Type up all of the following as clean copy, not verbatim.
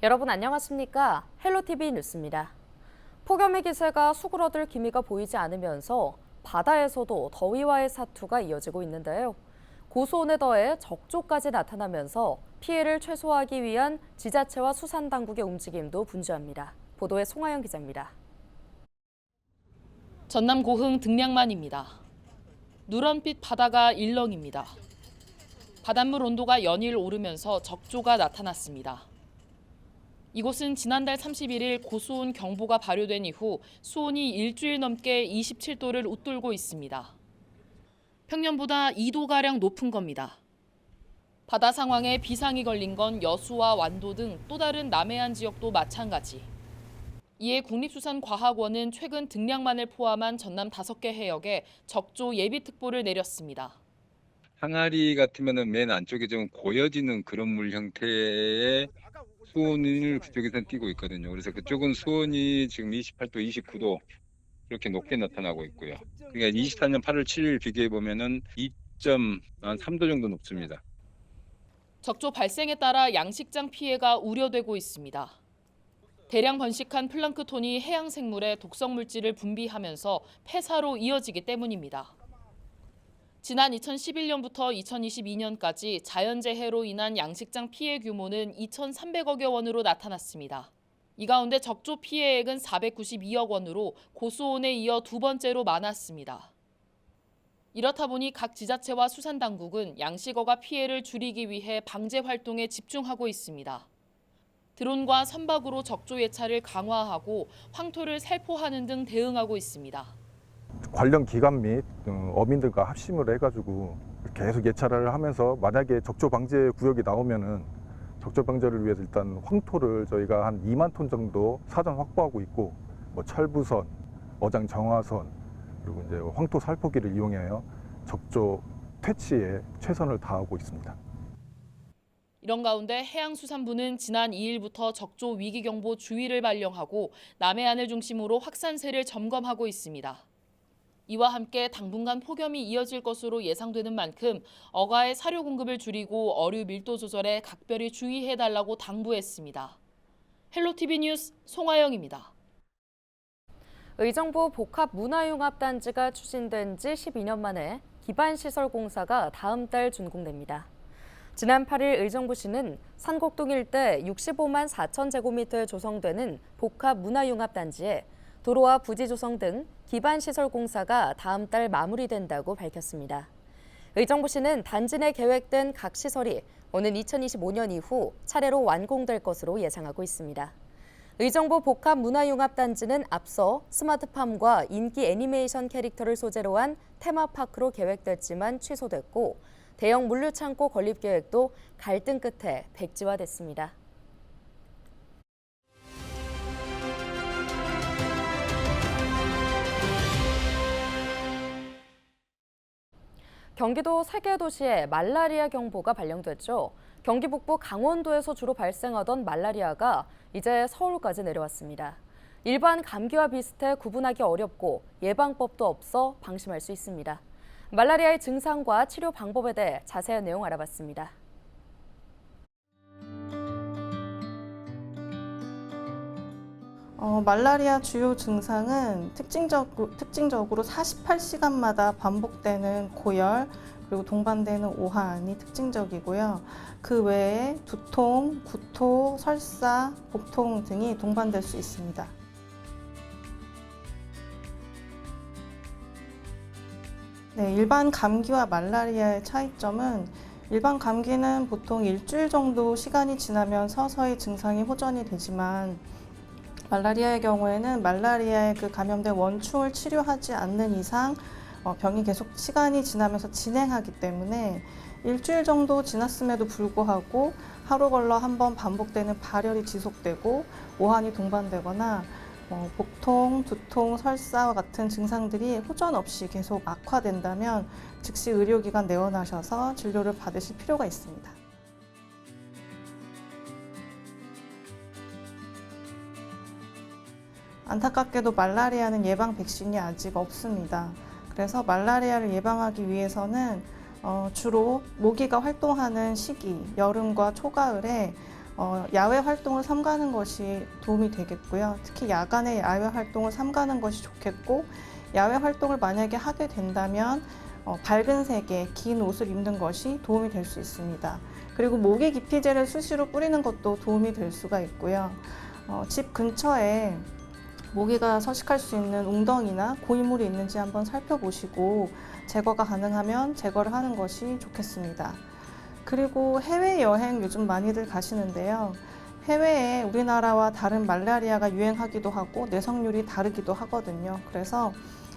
여러분 안녕하십니까? 헬로티비 뉴스입니다. 폭염의 기세가 수그러들 기미가 보이지 않으면서 바다에서도 더위와의 사투가 이어지고 있는데요. 고수온에 더해 적조까지 나타나면서 피해를 최소화하기 위한 지자체와 수산당국의 움직임도 분주합니다. 보도에 송하영 기자입니다. 전남 고흥 등량만입니다. 누런빛 바다가 일렁입니다. 바닷물 온도가 연일 오르면서 적조가 나타났습니다. 이곳은 지난달 31일 고수온 경보가 발효된 이후 수온이 일주일 넘게 27도를 웃돌고 있습니다. 평년보다 2도가량 높은 겁니다. 바다 상황에 비상이 걸린 건 여수와 완도 등 또 다른 남해안 지역도 마찬가지. 이에 국립수산과학원은 최근 등량만을 포함한 전남 5개 해역에 적조 예비특보를 내렸습니다. 항아리 같으면은 맨 안쪽에 좀 고여지는 그런 물 형태의 수온을 그쪽에서는 띄고 있거든요. 그래서 그쪽은 수온이 지금 28도, 29도 이렇게 높게 나타나고 있고요. 그러니까 24년 8월 7일 비교해 보면은 2.3도 정도 높습니다. 적조 발생에 따라 양식장 피해가 우려되고 있습니다. 대량 번식한 플랑크톤이 해양 생물에 독성 물질을 분비하면서 폐사로 이어지기 때문입니다. 지난 2011년부터 2022년까지 자연재해로 인한 양식장 피해 규모는 2,300억여 원으로 나타났습니다. 이 가운데 적조 피해액은 492억 원으로 고수온에 이어 두 번째로 많았습니다. 이렇다 보니 각 지자체와 수산당국은 양식어가 피해를 줄이기 위해 방제 활동에 집중하고 있습니다. 드론과 선박으로 적조 예찰을 강화하고 황토를 살포하는 등 대응하고 있습니다. 관련 기관 및 어민들과 합심을 해가지고 계속 예찰을 하면서 만약에 적조 방제 구역이 나오면은 적조 방제를 위해서 일단 황토를 저희가 한 2만 톤 정도 사전 확보하고 있고 뭐 철부선, 어장 정화선 그리고 이제 황토 살포기를 이용하여 적조 퇴치에 최선을 다하고 있습니다. 이런 가운데 해양수산부는 지난 2일부터 적조 위기경보 주의를 발령하고 남해안을 중심으로 확산세를 점검하고 있습니다. 이와 함께 당분간 폭염이 이어질 것으로 예상되는 만큼 어가의 사료 공급을 줄이고 어류 밀도 조절에 각별히 주의해달라고 당부했습니다. 헬로티비 뉴스 송하영입니다. 의정부 복합문화융합단지가 추진된 지 12년 만에 기반시설 공사가 다음 달 준공됩니다. 지난 8일 의정부시는 산곡동 일대 65만 4천 제곱미터에 조성되는 복합문화융합단지에 도로와 부지 조성 등 기반시설 공사가 다음 달 마무리된다고 밝혔습니다. 의정부시는 단지 내 계획된 각 시설이 오는 2025년 이후 차례로 완공될 것으로 예상하고 있습니다. 의정부 복합문화융합단지는 앞서 스마트팜과 인기 애니메이션 캐릭터를 소재로 한 테마파크로 계획됐지만 취소됐고 대형 물류창고 건립 계획도 갈등 끝에 백지화됐습니다. 경기도 3개 도시에 말라리아 경보가 발령됐죠. 경기 북부 강원도에서 주로 발생하던 말라리아가 이제 서울까지 내려왔습니다. 일반 감기와 비슷해 구분하기 어렵고 예방법도 없어 방심할 수 있습니다. 말라리아의 증상과 치료 방법에 대해 자세한 내용 알아봤습니다. 말라리아 주요 증상은 특징적으로 48시간마다 반복되는 고열, 그리고 동반되는 오한이 특징적이고요. 그 외에 두통, 구토, 설사, 복통 등이 동반될 수 있습니다. 네, 일반 감기와 말라리아의 차이점은 일반 감기는 보통 일주일 정도 시간이 지나면 서서히 증상이 호전이 되지만 말라리아의 경우에는 말라리아의 그 감염된 원충을 치료하지 않는 이상 병이 계속 시간이 지나면서 진행하기 때문에 일주일 정도 지났음에도 불구하고 하루 걸러 한 번 반복되는 발열이 지속되고 오한이 동반되거나 복통, 두통, 설사와 같은 증상들이 호전 없이 계속 악화된다면 즉시 의료기관 내원하셔서 진료를 받으실 필요가 있습니다. 안타깝게도 말라리아는 예방 백신이 아직 없습니다. 그래서 말라리아를 예방하기 위해서는 주로 모기가 활동하는 시기, 여름과 초가을에 야외 활동을 삼가는 것이 도움이 되겠고요. 특히 야간에 야외 활동을 삼가는 것이 좋겠고, 야외 활동을 만약에 하게 된다면 밝은 색의 긴 옷을 입는 것이 도움이 될 수 있습니다. 그리고 모기 기피제를 수시로 뿌리는 것도 도움이 될 수가 있고요. 집 근처에 모기가 서식할 수 있는 웅덩이나 고인물이 있는지 한번 살펴보시고 제거가 가능하면 제거를 하는 것이 좋겠습니다. 그리고 해외여행 요즘 많이들 가시는데요. 해외에 우리나라와 다른 말라리아가 유행하기도 하고 내성률이 다르기도 하거든요. 그래서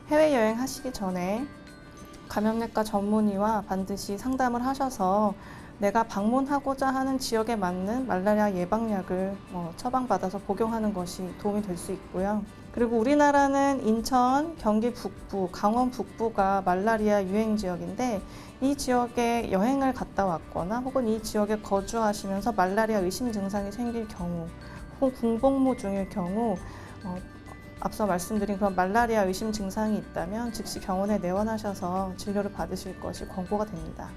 해외여행 하시기 전에 감염내과 전문의와 반드시 상담을 하셔서 내가 방문하고자 하는 지역에 맞는 말라리아 예방약을 처방받아서 복용하는 것이 도움이 될 수 있고요. 그리고 우리나라는 인천, 경기 북부, 강원 북부가 말라리아 유행 지역인데 이 지역에 여행을 갔다 왔거나 혹은 이 지역에 거주하시면서 말라리아 의심 증상이 생길 경우 혹은 군복무 중일 경우 앞서 말씀드린 그런 말라리아 의심 증상이 있다면 즉시 병원에 내원하셔서 진료를 받으실 것이 권고가 됩니다.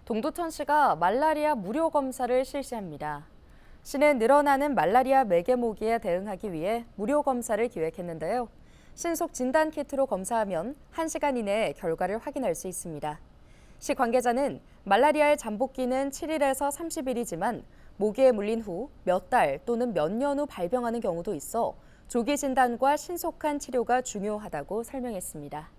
동두천시가 말라리아 무료 검사를 실시합니다. 시는 늘어나는 말라리아 매개 모기에 대응하기 위해 무료 검사를 기획했는데요. 신속 진단 키트로 검사하면 1시간 이내에 결과를 확인할 수 있습니다. 시 관계자는 말라리아의 잠복기는 7일에서 30일이지만 모기에 물린 후 몇 달 또는 몇 년 후 발병하는 경우도 있어 조기 진단과 신속한 치료가 중요하다고 설명했습니다.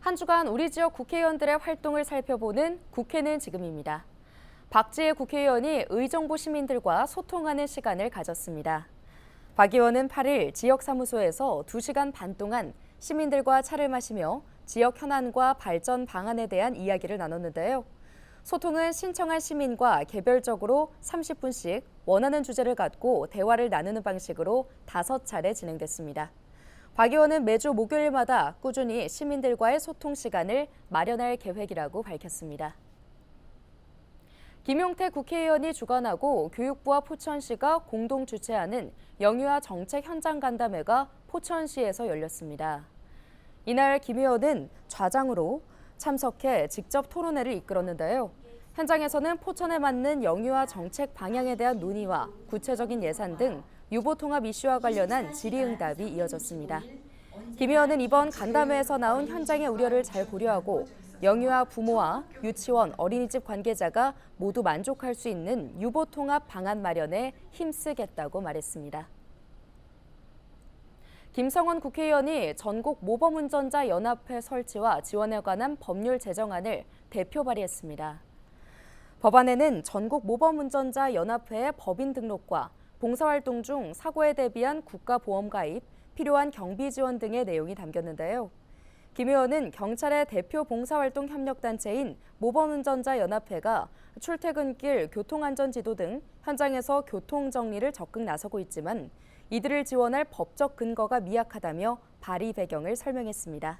한 주간 우리 지역 국회의원들의 활동을 살펴보는 국회는 지금입니다. 박지혜 국회의원이 의정부 시민들과 소통하는 시간을 가졌습니다. 박 의원은 8일 지역사무소에서 2시간 반 동안 시민들과 차를 마시며 지역 현안과 발전 방안에 대한 이야기를 나눴는데요. 소통은 신청한 시민과 개별적으로 30분씩 원하는 주제를 갖고 대화를 나누는 방식으로 5차례 진행됐습니다. 박 의원은 매주 목요일마다 꾸준히 시민들과의 소통 시간을 마련할 계획이라고 밝혔습니다. 김용태 국회의원이 주관하고 교육부와 포천시가 공동 주최하는 영유아 정책 현장 간담회가 포천시에서 열렸습니다. 이날 김 의원은 좌장으로 참석해 직접 토론회를 이끌었는데요. 현장에서는 포천에 맞는 영유아 정책 방향에 대한 논의와 구체적인 예산 등 유보 통합 이슈와 관련한 질의응답이 이어졌습니다. 김 의원은 이번 간담회에서 나온 현장의 우려를 잘 고려하고 영유아 부모와 유치원, 어린이집 관계자가 모두 만족할 수 있는 유보 통합 방안 마련에 힘쓰겠다고 말했습니다. 김성원 국회의원이 전국 모범운전자 연합회 설치와 지원에 관한 법률 제정안을 대표 발의했습니다. 법안에는 전국 모범운전자 연합회의 법인 등록과 봉사활동 중 사고에 대비한 국가보험 가입, 필요한 경비 지원 등의 내용이 담겼는데요. 김 의원은 경찰의 대표 봉사활동 협력단체인 모범운전자 연합회가 출퇴근길 교통안전지도 등 현장에서 교통정리를 적극 나서고 있지만 이들을 지원할 법적 근거가 미약하다며 발의 배경을 설명했습니다.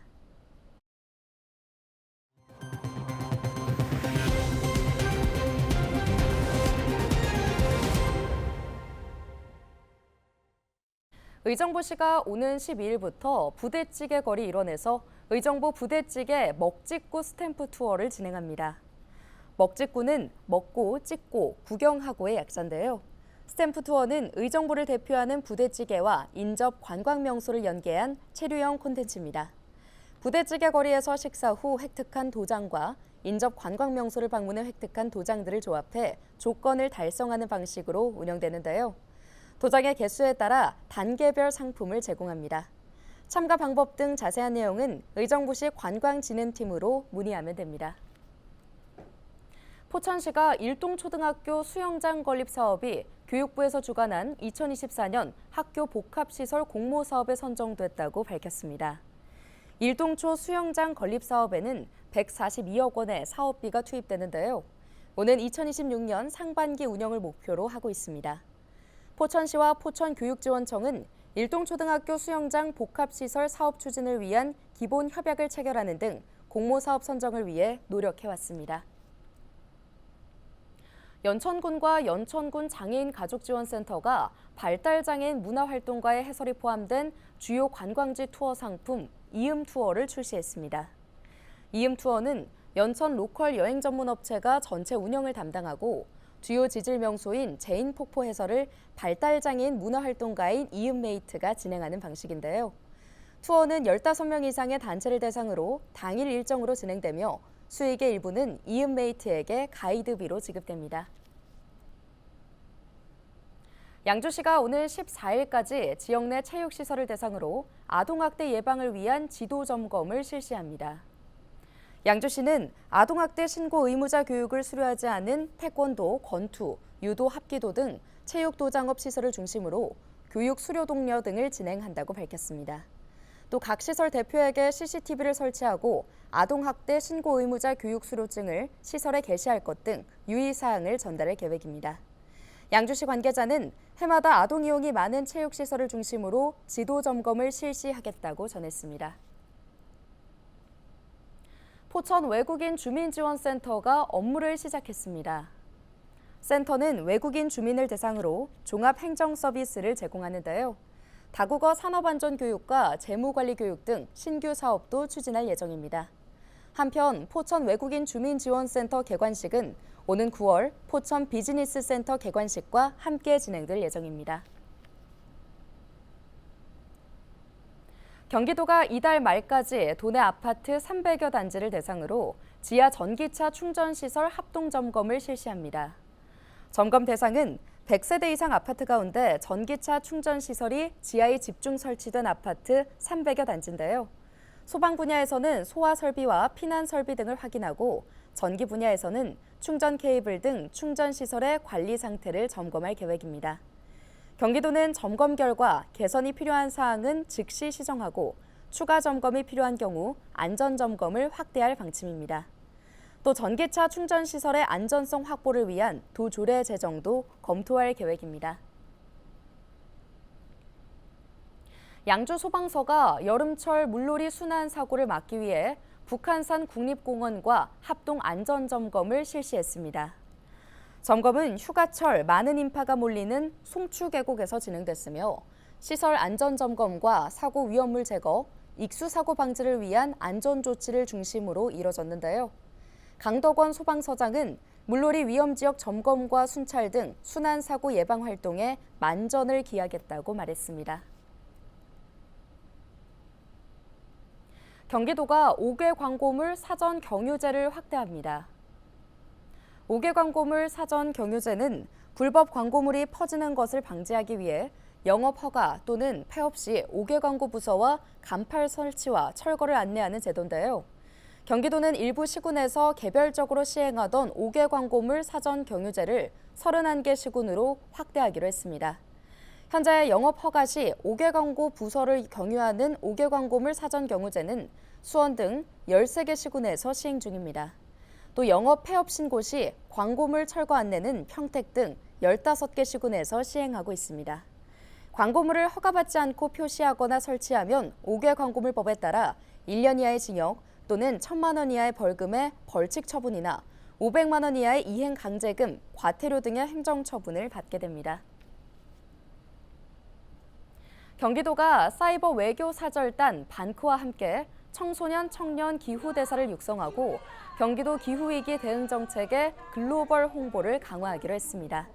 의정부시가 오는 12일부터 부대찌개 거리 일원에서 의정부 부대찌개 먹찍구 스탬프 투어를 진행합니다. 먹찍구는 먹고 찍고 구경하고의 약자인데요. 스탬프 투어는 의정부를 대표하는 부대찌개와 인접 관광 명소를 연계한 체류형 콘텐츠입니다. 부대찌개 거리에서 식사 후 획득한 도장과 인접 관광 명소를 방문해 획득한 도장들을 조합해 조건을 달성하는 방식으로 운영되는데요. 도장의 개수에 따라 단계별 상품을 제공합니다. 참가 방법 등 자세한 내용은 의정부시 관광진흥팀으로 문의하면 됩니다. 포천시가 일동초등학교 수영장 건립 사업이 교육부에서 주관한 2024년 학교 복합시설 공모 사업에 선정됐다고 밝혔습니다. 일동초 수영장 건립 사업에는 142억 원의 사업비가 투입되는데요. 오는 2026년 상반기 운영을 목표로 하고 있습니다. 포천시와 포천교육지원청은 일동초등학교 수영장 복합시설 사업 추진을 위한 기본 협약을 체결하는 등 공모사업 선정을 위해 노력해왔습니다. 연천군과 연천군 장애인 가족지원센터가 발달장애인 문화활동가의 해설이 포함된 주요 관광지 투어 상품 이음 투어를 출시했습니다. 이음 투어는 연천 로컬 여행 전문 업체가 전체 운영을 담당하고 주요 지질 명소인 제인폭포 해설을 발달장애인 문화활동가인 이음메이트가 진행하는 방식인데요. 투어는 15명 이상의 단체를 대상으로 당일 일정으로 진행되며 수익의 일부는 이음메이트에게 가이드비로 지급됩니다. 양주시가 오늘 14일까지 지역 내 체육시설을 대상으로 아동학대 예방을 위한 지도 점검을 실시합니다. 양주시는 아동학대 신고 의무자 교육을 수료하지 않은 태권도, 권투, 유도, 합기도 등 체육도장업 시설을 중심으로 교육 수료 독려 등을 진행한다고 밝혔습니다. 또 각 시설 대표에게 CCTV를 설치하고 아동학대 신고 의무자 교육 수료증을 시설에 게시할 것 등 유의사항을 전달할 계획입니다. 양주시 관계자는 해마다 아동 이용이 많은 체육시설을 중심으로 지도 점검을 실시하겠다고 전했습니다. 포천 외국인 주민지원센터가 업무를 시작했습니다. 센터는 외국인 주민을 대상으로 종합행정 서비스를 제공하는데요. 다국어 산업안전교육과 재무관리교육 등 신규 사업도 추진할 예정입니다. 한편 포천 외국인 주민지원센터 개관식은 오는 9월 포천 비즈니스센터 개관식과 함께 진행될 예정입니다. 경기도가 이달 말까지 도내 아파트 300여 단지를 대상으로 지하 전기차 충전시설 합동점검을 실시합니다. 점검 대상은 100세대 이상 아파트 가운데 전기차 충전시설이 지하에 집중 설치된 아파트 300여 단지인데요. 소방 분야에서는 소화 설비와 피난 설비 등을 확인하고 전기 분야에서는 충전 케이블 등 충전시설의 관리 상태를 점검할 계획입니다. 경기도는 점검 결과 개선이 필요한 사항은 즉시 시정하고 추가 점검이 필요한 경우 안전 점검을 확대할 방침입니다. 또 전기차 충전시설의 안전성 확보를 위한 도조례 제정도 검토할 계획입니다. 양주 소방서가 여름철 물놀이 순환 사고를 막기 위해 북한산 국립공원과 합동 안전점검을 실시했습니다. 점검은 휴가철 많은 인파가 몰리는 송추계곡에서 진행됐으며 시설 안전점검과 사고 위험물 제거, 익수사고 방지를 위한 안전조치를 중심으로 이뤄졌는데요. 강덕원 소방서장은 물놀이 위험지역 점검과 순찰 등 순환사고 예방 활동에 만전을 기하겠다고 말했습니다. 경기도가 5개 광고물 사전 경유제를 확대합니다. 5개 광고물 사전 경유제는 불법 광고물이 퍼지는 것을 방지하기 위해 영업 허가 또는 폐업 시 5개 광고 부서와 간판 설치와 철거를 안내하는 제도인데요. 경기도는 일부 시군에서 개별적으로 시행하던 5개 광고물 사전 경유제를 31개 시군으로 확대하기로 했습니다. 현재 영업 허가 시 5개 광고 부서를 경유하는 5개 광고물 사전 경유제는 수원 등 13개 시군에서 시행 중입니다. 또 영업 폐업 신고 시 광고물 철거 안내는 평택 등 15개 시군에서 시행하고 있습니다. 광고물을 허가받지 않고 표시하거나 설치하면 5개 광고물법에 따라 1년 이하의 징역 또는 1,000만 원 이하의 벌금의 벌칙 처분이나 500만 원 이하의 이행 강제금, 과태료 등의 행정 처분을 받게 됩니다. 경기도가 사이버 외교 사절단 반크와 함께 청소년 청년 기후 대사를 육성하고 경기도 기후위기 대응 정책의 글로벌 홍보를 강화하기로 했습니다.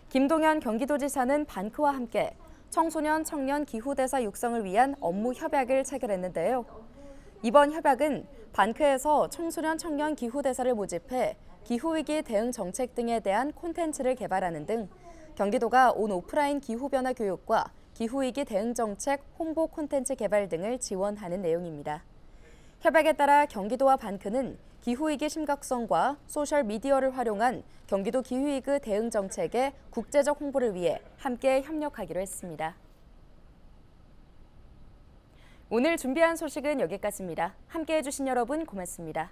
김동연 경기도지사는 반크와 함께 청소년 청년 기후 대사 육성을 위한 업무 협약을 체결했는데요. 이번 협약은 반크에서 청소년 청년 기후 대사를 모집해 기후위기 대응 정책 등에 대한 콘텐츠를 개발하는 등 경기도가 온 오프라인 기후변화 교육과 기후위기 대응 정책 홍보 콘텐츠 개발 등을 지원하는 내용입니다. 협약에 따라 경기도와 반크는 기후위기 심각성과 소셜미디어를 활용한 경기도 기후위기 대응 정책의 국제적 홍보를 위해 함께 협력하기로 했습니다. 오늘 준비한 소식은 여기까지입니다. 함께해 주신 여러분 고맙습니다.